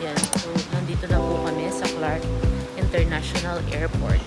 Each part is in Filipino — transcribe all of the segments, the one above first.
Yan. So, nandito na po kami sa Clark International Airport.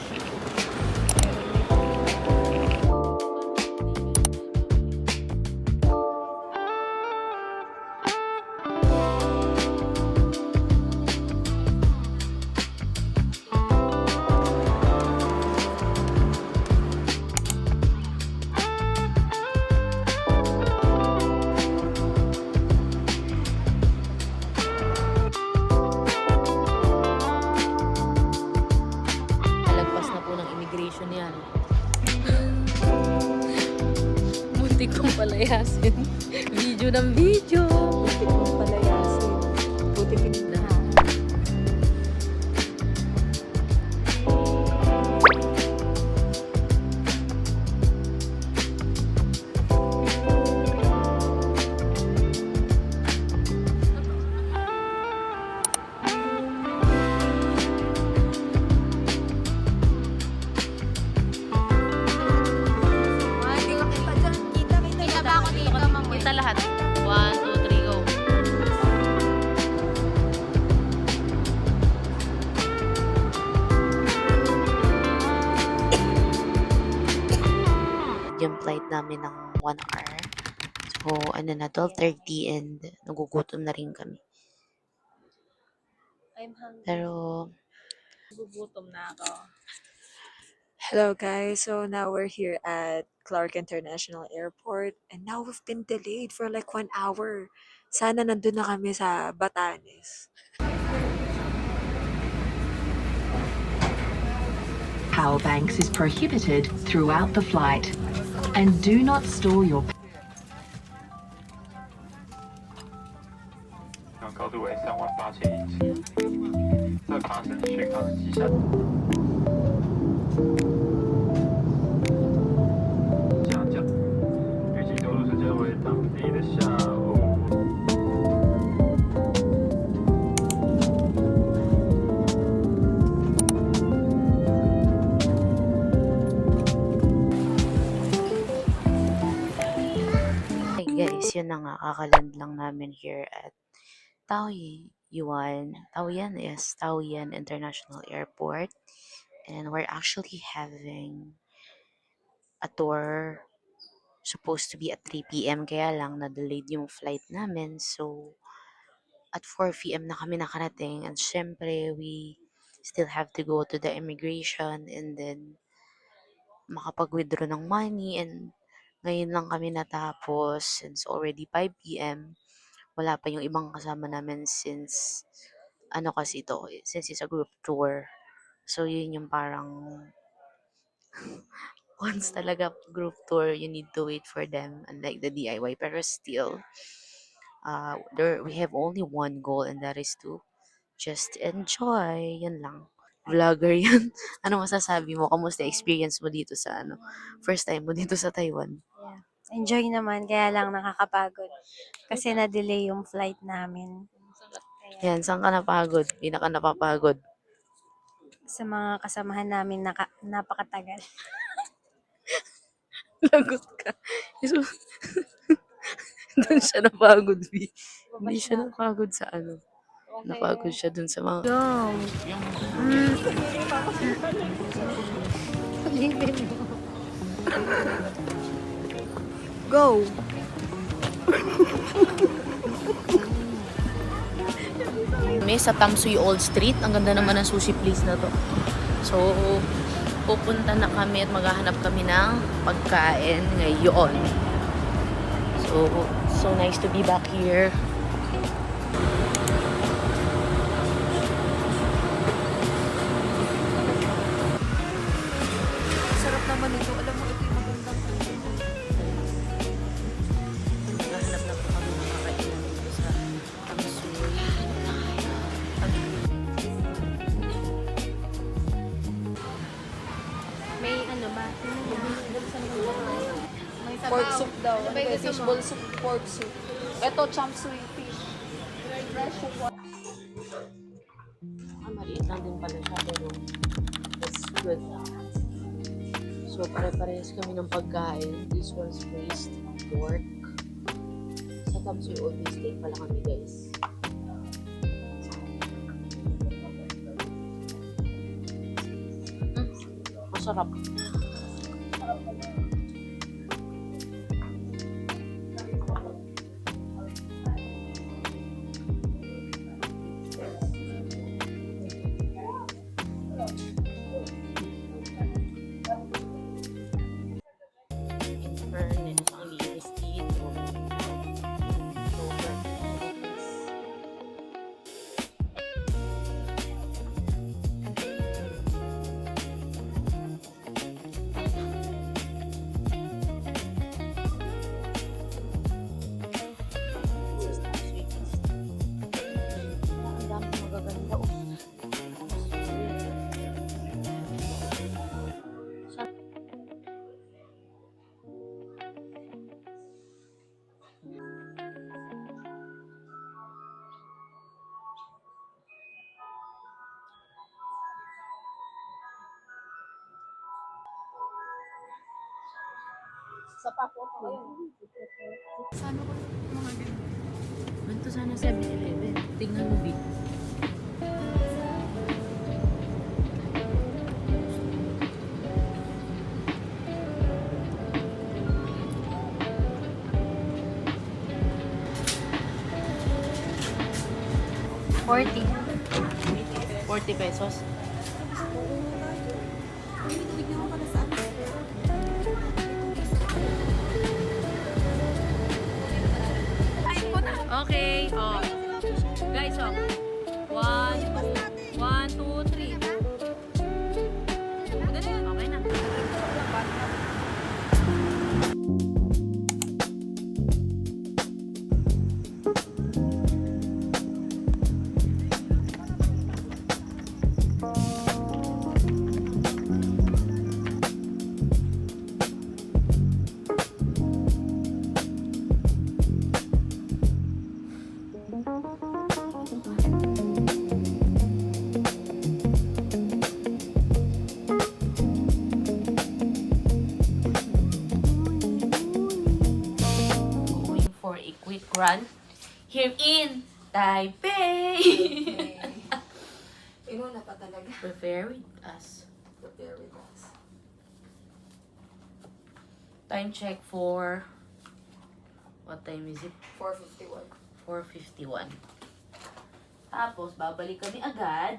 Nalagpas na po ng immigration yan. Muntik kong palayasin. Video ng video. Muntik kong palayasin. Buti na. Kita lahat. 1, 2, 3, go. Yung flight namin ng 1 hour. So, ano na, 12:30 and nagugutom na rin kami. I'm hungry. Pero, Gugutom na ako. Hello guys, so now we're here at Clark International Airport and now we've been delayed for like 1 hour. Sana nandun na kami sa Batanes. Power banks is prohibited throughout the flight. And do not store your 高度为38000英尺，这发生讯号的迹象。降降，预计着陆时间为当地的下午。hey guys, yun na nga, kakaland lang namin here at Taoyuan International Airport. And we're actually having a tour supposed to be at 3 p.m. Kaya lang na-delayed yung flight namin. So, at 4 p.m. na kami nakarating. And syempre, we still have to go to the immigration and then makapag-withdraw ng money. And ngayon lang kami natapos since already 5 p.m. Wala pa yung ibang kasama namin since since it's a group tour. So, yun yung parang once talaga group tour, you need to wait for them, unlike the DIY. Pero still, we have only one goal and that is to just enjoy. Yan lang. Vlogger yan. Ano masasabi mo? Kamusta experience mo dito sa first time mo dito sa Taiwan? Yeah. Enjoy naman, kaya lang nakakapagod. Kasi na-delay yung flight namin. Yan, saan ka napagod? Pinaka napapagod? Sa mga kasamahan namin, napakatagal. Lagot ka. Doon siya napagod, B. Hindi siya napagod sa Napagod siya dun sa mga... Go! Go! Sa Tamsui Old Street. Ang ganda naman ng sushi place na to. So, pupunta na kami at maghahanap kami ng pagkain ngayon. So nice to be back here. Sarap naman ito. Alam mo, ito yung magandang Maghahanap na po kami ng makakainan dito sa Tamsui. May ano ba? pork soup daw. Fishball soup, pork soup. Ito, chop suey fish. Maliit lang din pala siya, pero it's good. So, pare-parehas kami ng pagkain. This one's braised pork. Sa Tamsui Old Steak pala kami, guys. sarap. Fairness, ang linis dito. Super nice. Ang dami magaganda. Ganito sana 7-Eleven. Tingnan mo, Bit. $40. 40 pesos. Okay, oh. Guys, oh. 1, 2, 3. Okay na. Going for a quick run here in Taipei. Inuna pa talaga. Prepare with us. Prepare with us. Time check for what time is it? 4:51. 4:51. Tapos babalik kami agad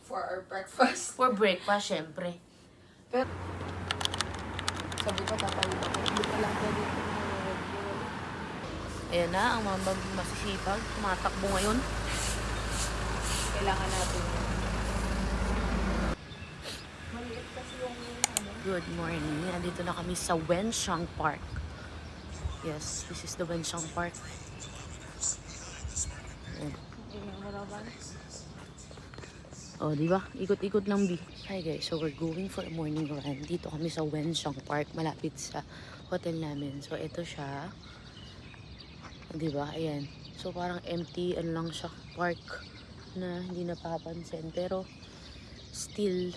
For our breakfast. for breakfast, syempre. Sabi ko, tatawid ako. Hindi pa lang pwede ito. Ayan na, ang mga masisipag, tumatakbo ngayon. Kailangan natin. Good morning. Nandito na kami sa Wenxiang Park. Yes, this is the Wenxiang Park. Ayan. Oh, di ba? Ikot-ikot lang, Bi. Hi guys, so we're going for a morning run. Dito kami sa Wenxiang Park, malapit sa hotel namin. So ito siya. Di ba? Ayan. So parang empty, ano lang siya, park na hindi napapansin. Pero still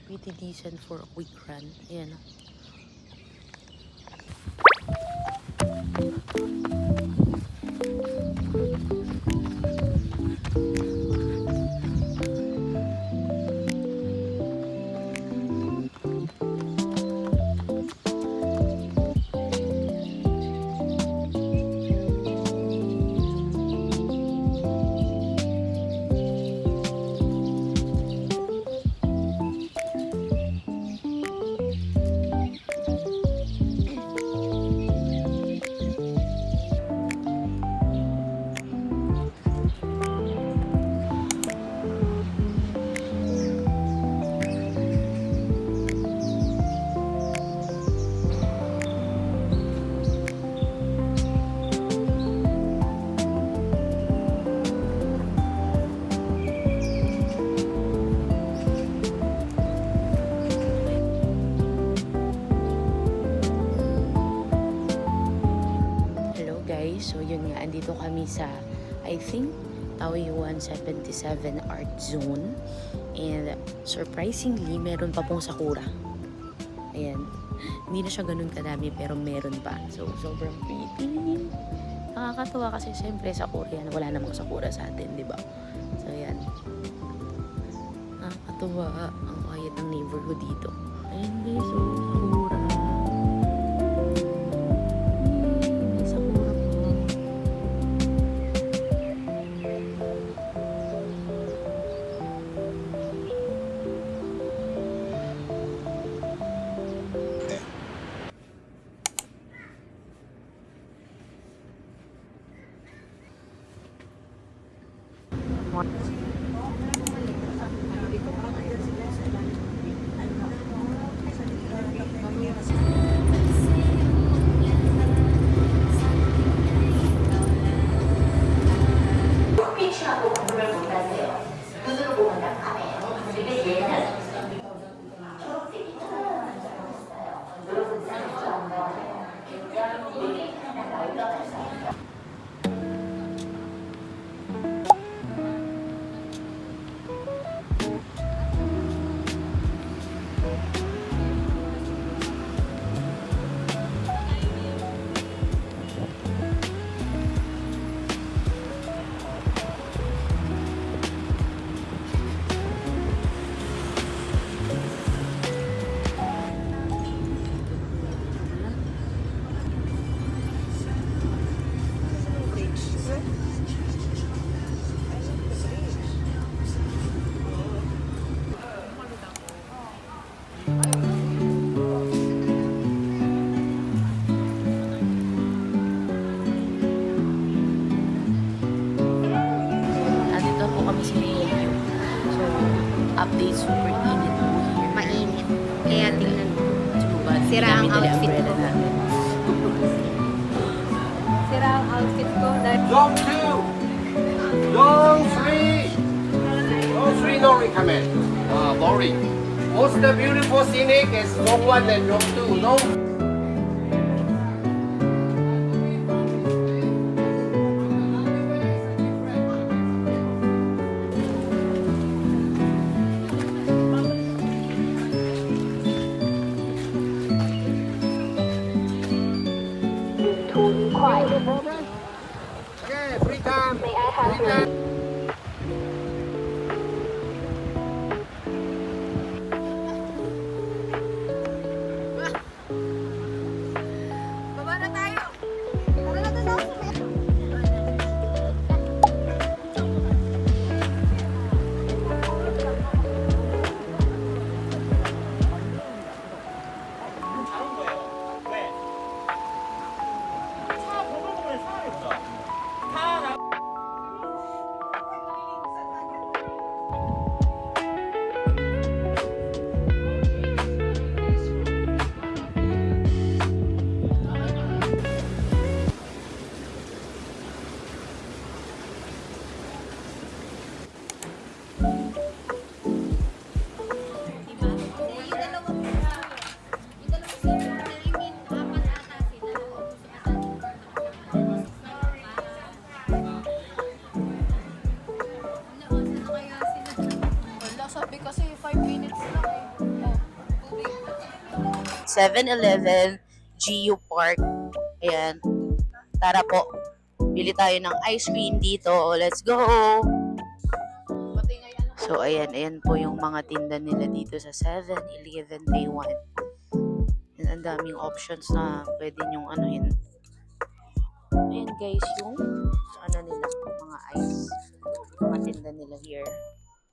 pretty decent for a quick run. Ayan. So yun nga, andito kami sa, I think, Taoyuan 77 Art Zone. And surprisingly, meron pa pong sakura. Ayan. Hindi na siya ganun kadami, pero meron pa. So, sobrang pretty. Nakakatuwa kasi siyempre sa Korea, wala namang sakura sa atin, di ba? So, ayan. Nakakatuwa. Ang quiet ang neighborhood dito. Ayun guys, oh, sakura. May sakura po. Nandito po kami sa Helium. So, update, super init po here. Mainit. Kaya tingnan mo. Diba? Sira ang Gamit nila outfit umbrella ko. natin. Sira ang outfit ko dahil Zone 2, Zone 3. Zone 3 no recommend. Boring. Most beautiful scenic is Zone 1 and Zone 2. No. Okay, free time. Free time. sabi kasi 5 minutes lang eh. 7-Eleven, GU Park. Ayan. Tara po. Bili tayo ng ice cream dito. Let's go! So, ayan. Ayan po yung mga tinda nila dito sa 7-Eleven Day 1. And ang daming options na pwede nyong anuhin. Ayan guys, yung ano nila, mga ice. Mga tinda nila here.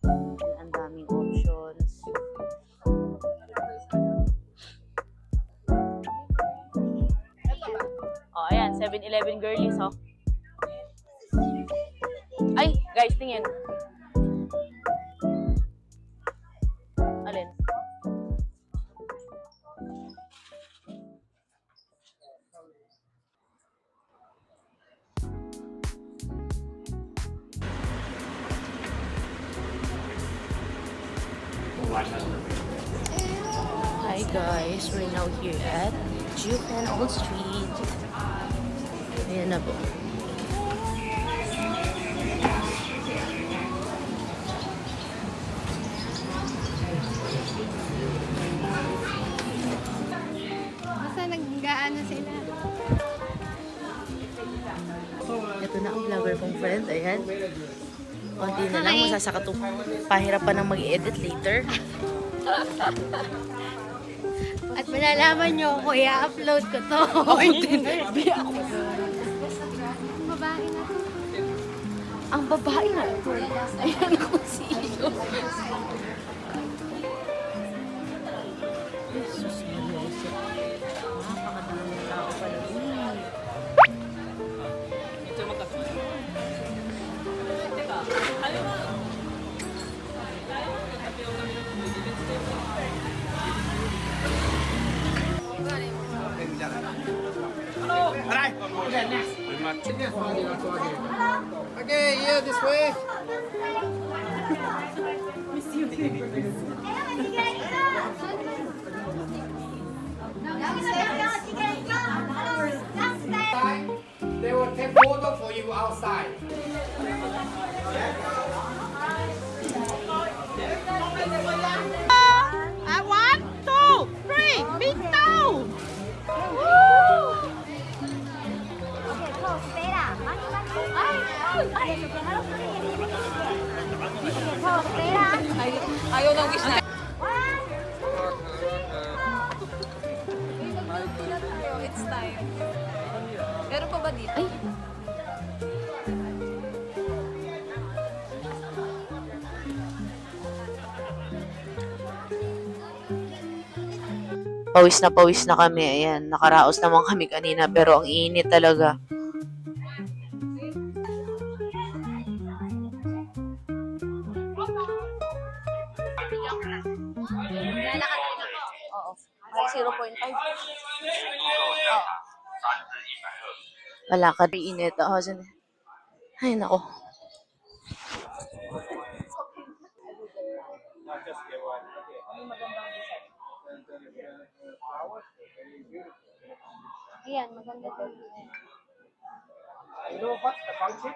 And ang daming options. Oh, ayan, 7-Eleven girlies, oh. Ay, guys, tingin. Alin? Hi guys, we're now here at Jupan Old Street. Ayan na po. basta nag-gaano sila. Ito na ang vlogger kong friend. Ayan. Konti na lang. Masasakatong pahirapan ng mag-edit later. At malalaman nyo kung i-upload ko to. Hindi ako. Ang babae na to. Ang babae na to. Ayan kung sino. Jesus, napakadaming tao pala. Okay, here, this way. They will take photo for you outside. Ayaw ng wish na. It's time. Meron pa ba dito? Ay. Pawis na kami. Ayan, nakaraos naman kami kanina pero ang init talaga. Oo. Ay, 0.5. Wala ka rin init. Ay, nako. Ayan, maganda to. You know what the function?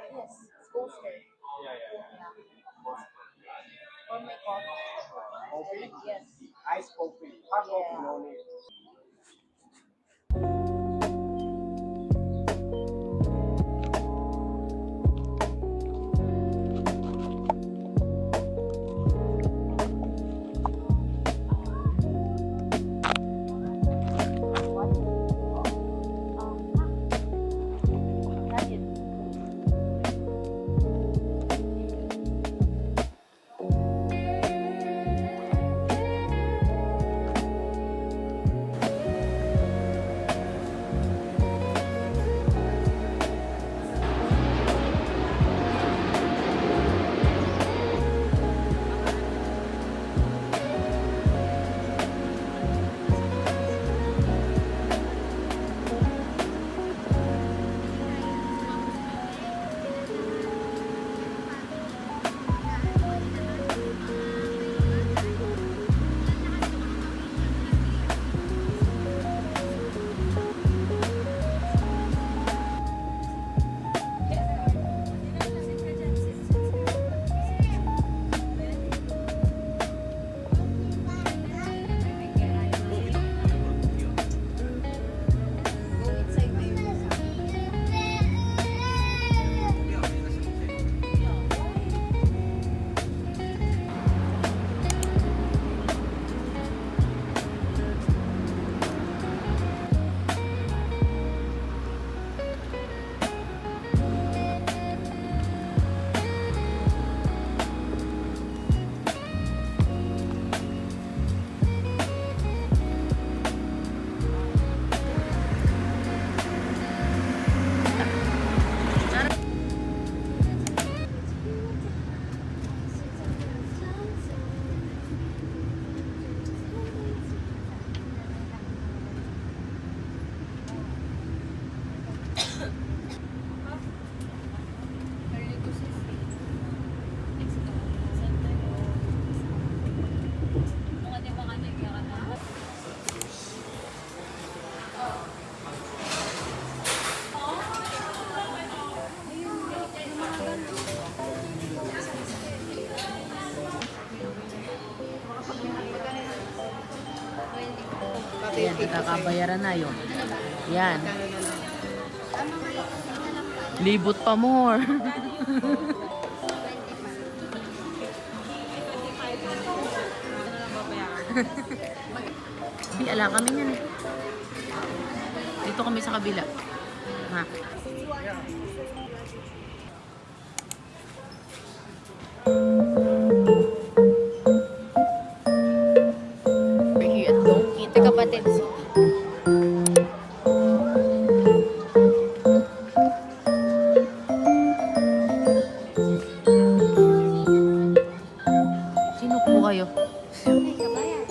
Yes, poster. For my coffee. Coffee. Yes. Ice coffee. Hot coffee, no need. Ayan, nakakabayaran na yun. Yan. Libot pa more. Hindi, ala kami yan eh. Dito kami sa kabila. Ha? We're here at Donkey, Kapatid City. Sino po kayo? Ay, kabayan.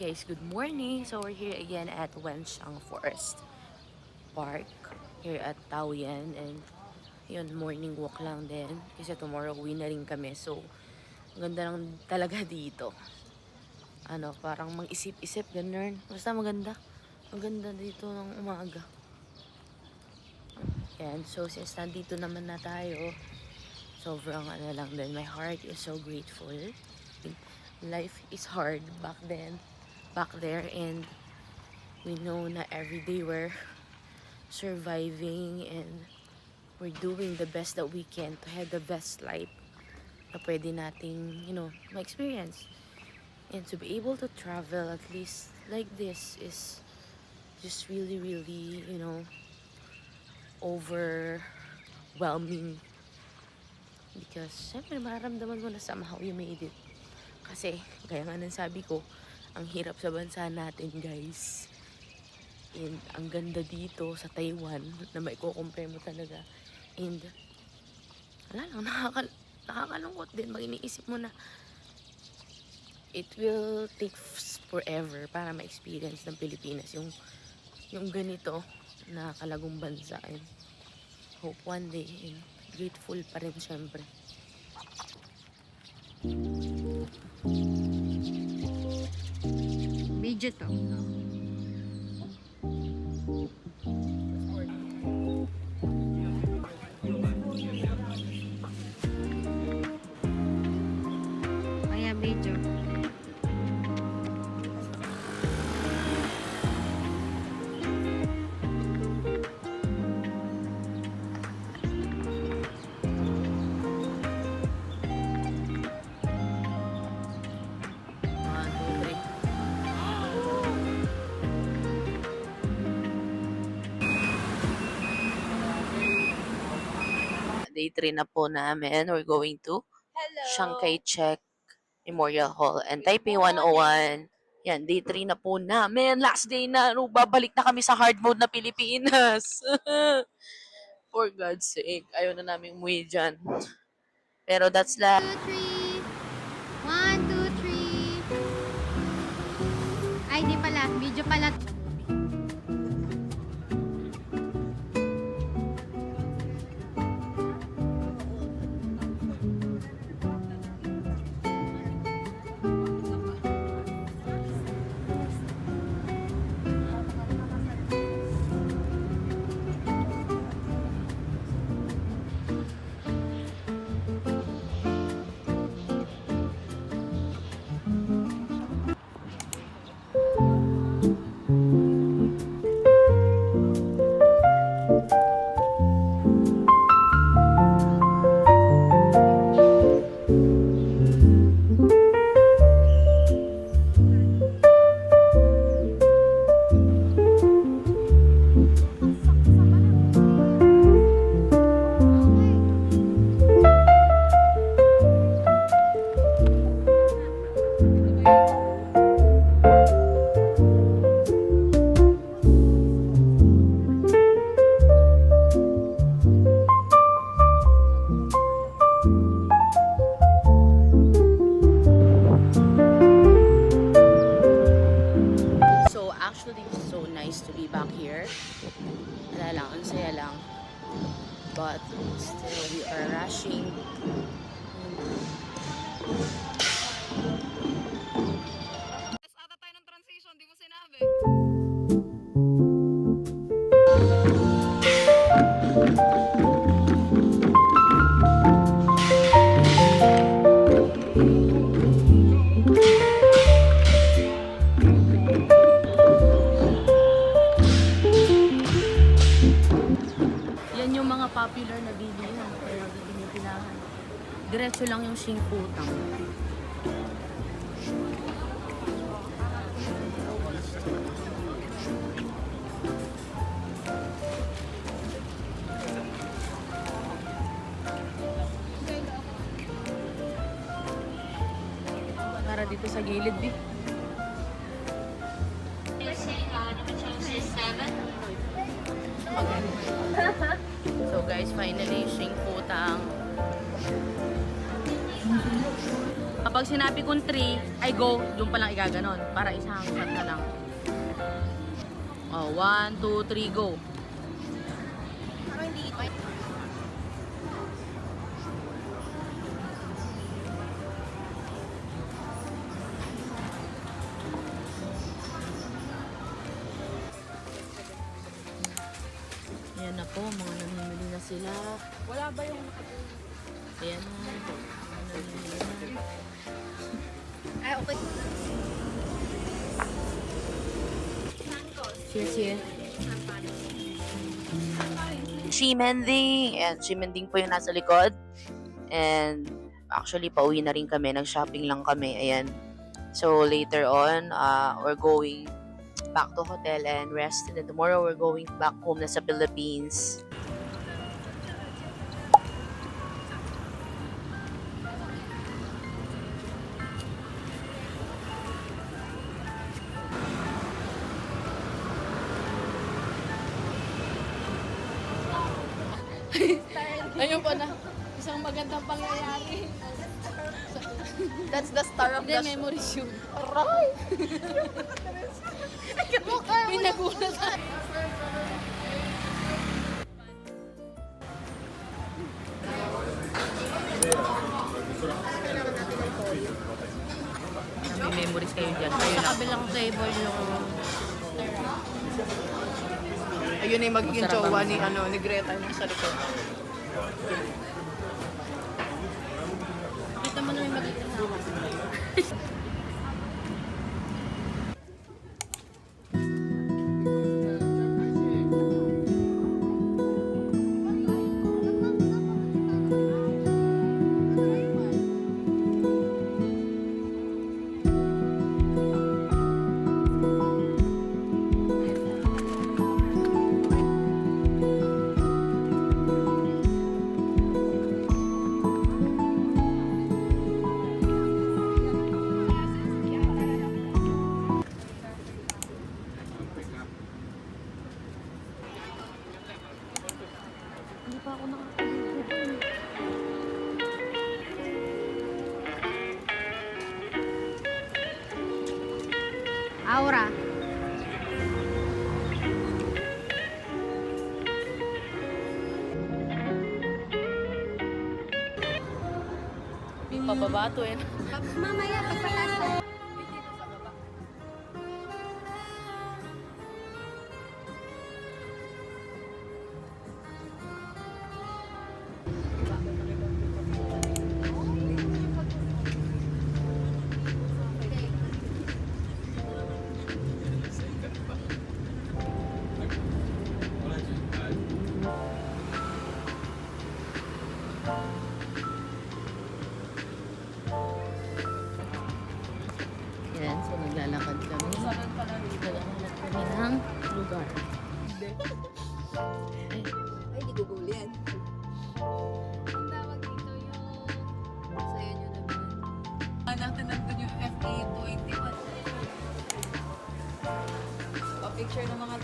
Guys, good morning. So we're here again at Wenxiang Forest Park here at Taoyuan, and yun, morning walk lang din kasi tomorrow uwi na rin kami. So ganda lang talaga dito. Ano, parang mang-isip-isip ganun. Basta maganda. Maganda dito ng umaga. Yan, so since nandito naman na tayo, sobrang ano lang din. My heart is so grateful. Life is hard back there, and we know na every day we're surviving and we're doing the best that we can to have the best life na pwede nating, ma-experience. And to be able to travel at least like this is just really, really, overwhelming. Because, syempre, mararamdaman mo na somehow you made it. Kasi, gaya nga ng sabi ko, ang hirap sa bansa natin, guys. And ang ganda dito sa Taiwan na maiko-compare mo talaga. And wala lang, nakakalungkot din. Pag iniisip mo na it will take forever para ma-experience ng Pilipinas yung ganito na kalagong bansa. And hope one day, and grateful pa rin syempre. Video to. Kaya video. Day 3 na po namin. We're going to Chiang Kai-shek Memorial Hall and Taipei 101. Yan, day 3 na po namin. Last day na. Babalik na kami sa hard mode na Pilipinas. For God's sake. Ayaw na namin umuwi dyan. Pero that's 2, 3. 1, 2, 3. Ay, di pala. Video pala. but still we are rushing. Yan yung mga popular na bilihan, kaya pinipilahan. Diretso lang yung singkutang. Tara dito sa gilid, di. So guys, finally, singkutang. Kapag sinabi kong 3, ay go, doon pa lang igaganon. Para isang shot na lang. Oh, 1, 2, 3, go. Ayan na po, mga namimili na sila. Wala ba yung ayan na, namimili na. Ay, okay. Cheers, cheers. Shimending! And Shimending po yung nasa likod. And actually, pauwi na rin kami. Nag-shopping lang kami. Ayan. So, later on, we're going back to hotel and rest. And then tomorrow, we're going back home na sa Philippines. Ayun pa na. Isang magandang pangyayari. That's the star of Hindi, memories yun. Aray! Pinagulat. May memories kayo dyan. Kayo Sa lang. kabilang table yung... Ayun na yung magiging Masarap jowa ang ni, ni Greta yung sa likod. Kita mo na may magiging hawa. Hindi pa ako nakakaligo. Aura. Pababa to eh. Mamaya, pagpataas. Yan, so naglalakad kami. Naglalakad kami ng lugar. Ay, di gugol yan. Ang tawag dito yung... Sa'yo nyo naman. Natin nandun yung FA 21. Pa-picture ng mga